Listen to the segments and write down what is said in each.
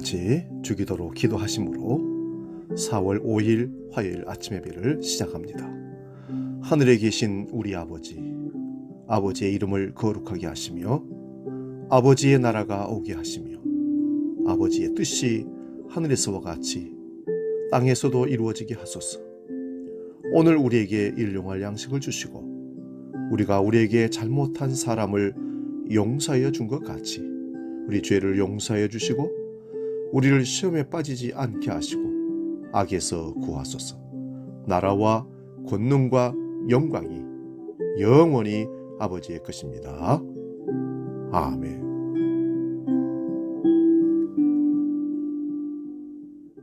같이 주기도로 기도하심으로 4월 5일 화요일 아침 예배를 시작합니다. 하늘에 계신 우리 아버지의 이름을 거룩하게 하시며 아버지의 나라가 오게 하시며 아버지의 뜻이 하늘에서와 같이 땅에서도 이루어지게 하소서. 오늘 우리에게 일용할 양식을 주시고 우리가 우리에게 잘못한 사람을 용서하여 준 것 같이 우리 죄를 용서하여 주시고 우리를 시험에 빠지지 않게 하시고 악에서 구하소서. 나라와 권능과 영광이 영원히 아버지의 것입니다. 아멘.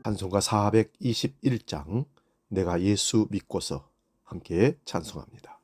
찬송가 421장 내가 예수 믿고서 함께 찬송합니다.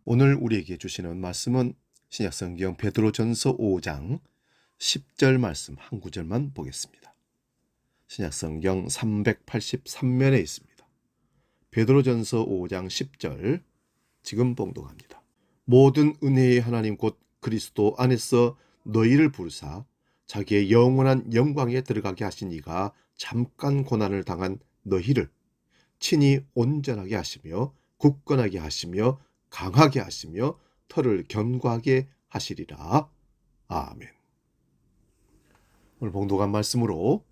오늘 우리에게 주시는 말씀은 신약성경 베드로전서 5장 10절 말씀 한 구절만 보겠습니다. 신약성경 383면에 있습니다. 베드로전서 5장 10절 지금 봉독합니다. 모든 은혜의 하나님 곧 그리스도 안에서 너희를 부르사 자기의 영원한 영광에 들어가게 하신 이가 잠깐 고난을 당한 너희를 친히 온전하게 하시며 굳건하게 하시며 강하게 하시며 터를 견고하게 하시리라. 아멘. 오늘 봉독한 말씀으로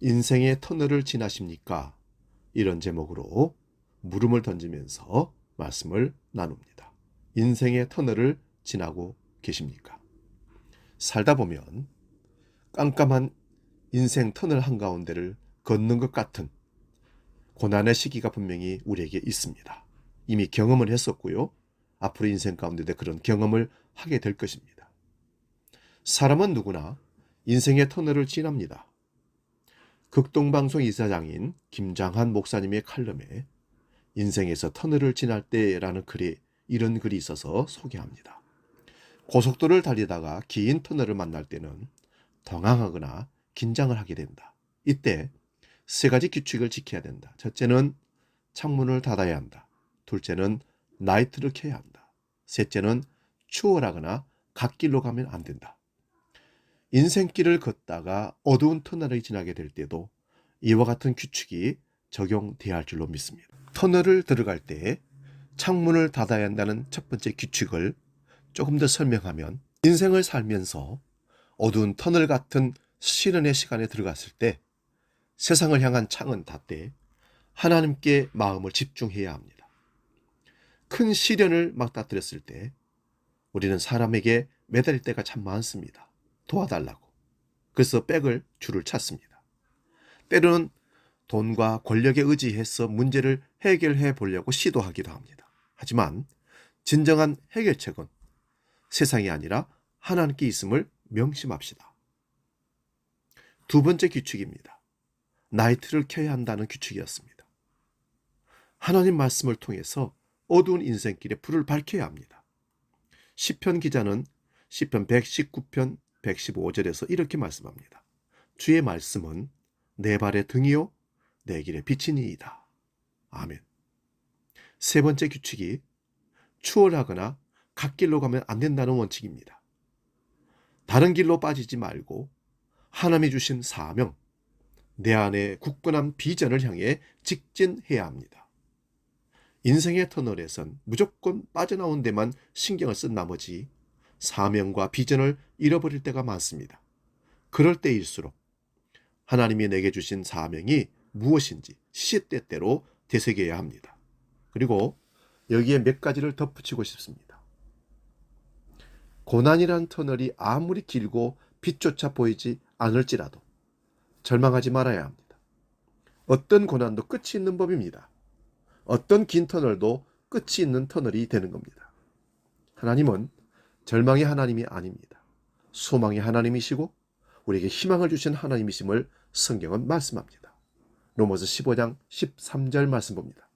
인생의 터널을 지나십니까? 이런 제목으로 물음을 던지면서 말씀을 나눕니다. 인생의 터널을 지나고 계십니까? 살다 보면 깜깜한 인생 터널 한가운데를 걷는 것 같은 고난의 시기가 분명히 우리에게 있습니다. 이미 경험을 했었고요. 앞으로 인생 가운데 그런 경험을 하게 될 것입니다. 사람은 누구나 인생의 터널을 지납니다. 극동방송 이사장인 김장한 목사님의 칼럼에 인생에서 터널을 지날 때라는 이런 글이 있어서 소개합니다. 고속도로를 달리다가 긴 터널을 만날 때는 당황하거나 긴장을 하게 된다. 이때 세 가지 규칙을 지켜야 된다. 첫째는 창문을 닫아야 한다. 둘째는 라이트를 켜야 한다. 셋째는 추월하거나 갓길로 가면 안 된다. 인생길을 걷다가 어두운 터널을 지나게 될 때도 이와 같은 규칙이 적용돼야 할 줄로 믿습니다. 터널을 들어갈 때 창문을 닫아야 한다는 첫 번째 규칙을 조금 더 설명하면 인생을 살면서 어두운 터널 같은 시련의 시간에 들어갔을 때 세상을 향한 창은 닫되 하나님께 마음을 집중해야 합니다. 큰 시련을 맞닥뜨렸을 때 우리는 사람에게 매달릴 때가 참 많습니다. 도와달라고. 그래서 줄을 찾습니다. 때로는 돈과 권력에 의지해서 문제를 해결해 보려고 시도하기도 합니다. 하지만 진정한 해결책은 세상이 아니라 하나님께 있음을 명심합시다. 두 번째 규칙입니다. 라이트를 켜야 한다는 규칙이었습니다. 하나님 말씀을 통해서 어두운 인생길에 불을 밝혀야 합니다. 시편 기자는 시편 119편 115절에서 이렇게 말씀합니다. 주의 말씀은 내 발의 등이요 내 길의 빛이니이다. 아멘. 세 번째 규칙이 추월하거나 갓길로 가면 안 된다는 원칙입니다. 다른 길로 빠지지 말고 하나님이 주신 사명, 내 안에 굳건한 비전을 향해 직진해야 합니다. 인생의 터널에선 무조건 빠져나온 데만 신경을 쓴 나머지 사명과 비전을 잃어버릴 때가 많습니다. 그럴 때일수록 하나님이 내게 주신 사명이 무엇인지 시시때때로 되새겨야 합니다. 그리고 여기에 몇 가지를 덧붙이고 싶습니다. 고난이란 터널이 아무리 길고 빛조차 보이지 않을지라도 절망하지 말아야 합니다. 어떤 고난도 끝이 있는 법입니다. 어떤 긴 터널도 끝이 있는 터널이 되는 겁니다. 하나님은 절망의 하나님이 아닙니다. 소망의 하나님이시고 우리에게 희망을 주신 하나님이심을 성경은 말씀합니다. 로마서 15장 13절 말씀 봅니다.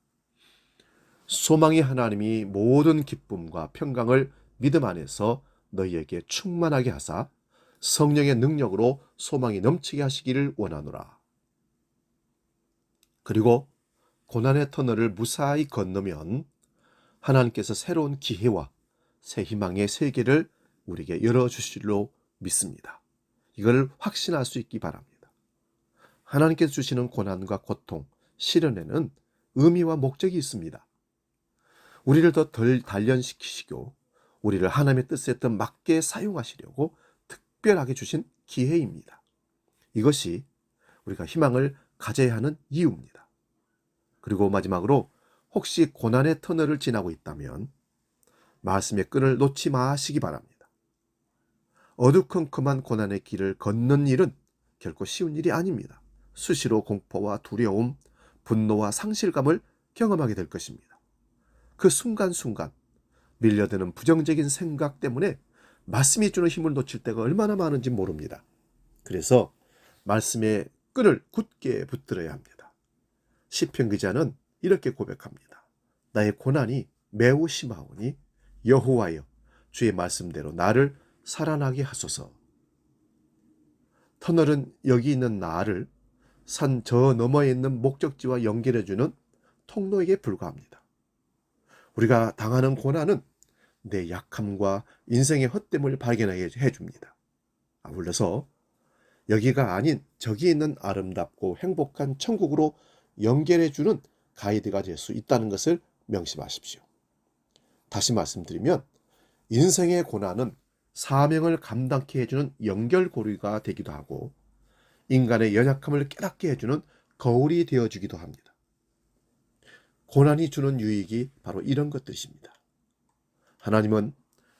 소망의 하나님이 모든 기쁨과 평강을 믿음 안에서 너희에게 충만하게 하사 성령의 능력으로 소망이 넘치게 하시기를 원하노라. 그리고 고난의 터널을 무사히 건너면 하나님께서 새로운 기회와 새 희망의 세계를 우리에게 열어주실로 믿습니다. 이걸 확신할 수 있기 바랍니다. 하나님께서 주시는 고난과 고통, 시련에는 의미와 목적이 있습니다. 우리를 더 덜 단련시키시고 우리를 하나님의 뜻에 더 맞게 사용하시려고 특별하게 주신 기회입니다. 이것이 우리가 희망을 가져야 하는 이유입니다. 그리고 마지막으로 혹시 고난의 터널을 지나고 있다면 말씀의 끈을 놓지 마시기 바랍니다. 어두컴컴한 고난의 길을 걷는 일은 결코 쉬운 일이 아닙니다. 수시로 공포와 두려움, 분노와 상실감을 경험하게 될 것입니다. 그 순간순간 밀려드는 부정적인 생각 때문에 말씀이 주는 힘을 놓칠 때가 얼마나 많은지 모릅니다. 그래서 말씀의 끈을 굳게 붙들어야 합니다. 시편 기자는 이렇게 고백합니다. 나의 고난이 매우 심하오니 여호와여 주의 말씀대로 나를 살아나게 하소서. 터널은 여기 있는 나를 산 저 너머에 있는 목적지와 연결해주는 통로에게 불과합니다. 우리가 당하는 고난은 내 약함과 인생의 헛됨을 발견하게 해줍니다. 아울러서 여기가 아닌 저기 있는 아름답고 행복한 천국으로 연결해주는 가이드가 될 수 있다는 것을 명심하십시오. 다시 말씀드리면 인생의 고난은 사명을 감당케 해주는 연결고리가 되기도 하고 인간의 연약함을 깨닫게 해주는 거울이 되어주기도 합니다. 고난이 주는 유익이 바로 이런 것들입니다. 하나님은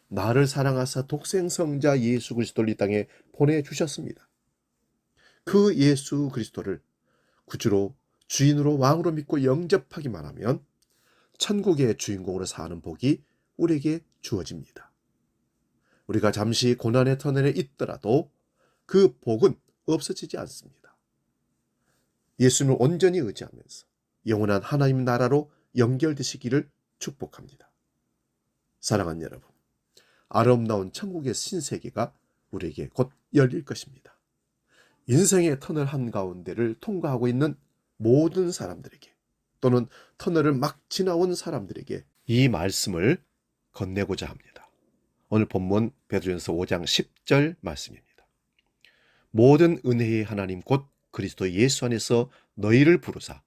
나를 사랑하사 독생성자 예수 그리스도를 이 땅에 보내주셨습니다. 그 예수 그리스도를 구주로 주인으로 왕으로 믿고 영접하기만 하면 천국의 주인공으로 사는 복이 우리에게 주어집니다. 우리가 잠시 고난의 터널에 있더라도 그 복은 없어지지 않습니다. 예수님을 온전히 의지하면서 영원한 하나님 나라로 연결되시기를 축복합니다. 사랑하는 여러분, 아름다운 천국의 신세계가 우리에게 곧 열릴 것입니다. 인생의 터널 한가운데를 통과하고 있는 모든 사람들에게 또는 터널을 막 지나온 사람들에게 이 말씀을 건네고자 합니다. 오늘 본문 베드로전서 5장 10절 말씀입니다. 모든 은혜의 하나님 곧 그리스도 예수 안에서 너희를 부르사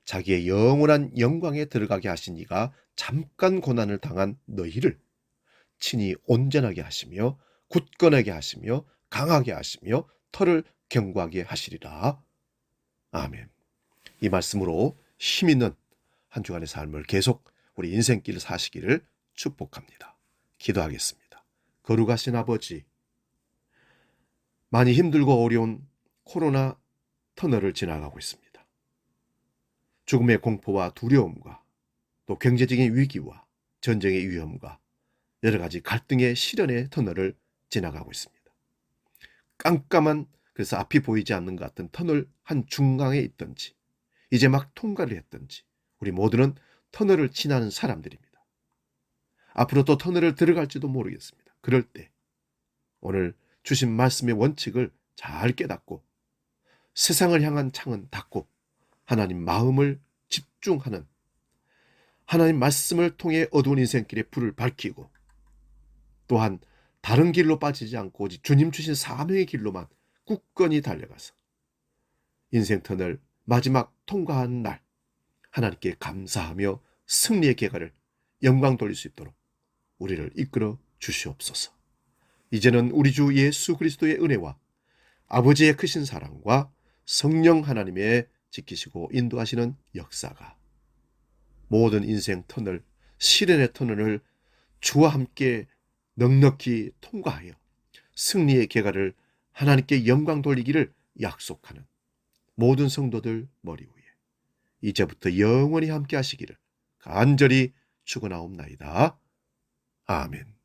자기의 영원한 영광에 들어가게 하신 이가 잠깐 고난을 당한 너희를 친히 온전하게 하시며 굳건하게 하시며 강하게 하시며 터를 견고하게 하시리라. 아멘. 이 말씀으로 힘 있는 한 주간의 삶을 계속 우리 인생길 사시기를 축복합니다. 기도하겠습니다. 거룩하신 아버지, 많이 힘들고 어려운 코로나 터널을 지나가고 있습니다. 죽음의 공포와 두려움과 또 경제적인 위기와 전쟁의 위험과 여러 가지 갈등의 시련의 터널을 지나가고 있습니다. 깜깜한 그래서 앞이 보이지 않는 것 같은 터널 한 중간에 있든지 이제 막 통과를 했든지 우리 모두는 터널을 지나는 사람들입니다. 앞으로 또 터널을 들어갈지도 모르겠습니다. 그럴 때 오늘 주신 말씀의 원칙을 잘 깨닫고 세상을 향한 창은 닫고 하나님 마음을 집중하는, 하나님 말씀을 통해 어두운 인생길에 불을 밝히고 또한 다른 길로 빠지지 않고 오직 주님 주신 사명의 길로만 굳건히 달려가서 인생 터널 마지막 통과하는 날 하나님께 감사하며 승리의 계가를 영광 돌릴 수 있도록 우리를 이끌어 주시옵소서. 이제는 우리 주 예수 그리스도의 은혜와 아버지의 크신 사랑과 성령 하나님의 지키시고 인도하시는 역사가 모든 인생 터널, 시련의 터널을 주와 함께 넉넉히 통과하여 승리의 계가를 하나님께 영광 돌리기를 약속하는 모든 성도들 머리 위에 이제부터 영원히 함께 하시기를 간절히 축원하옵나이다. 아멘.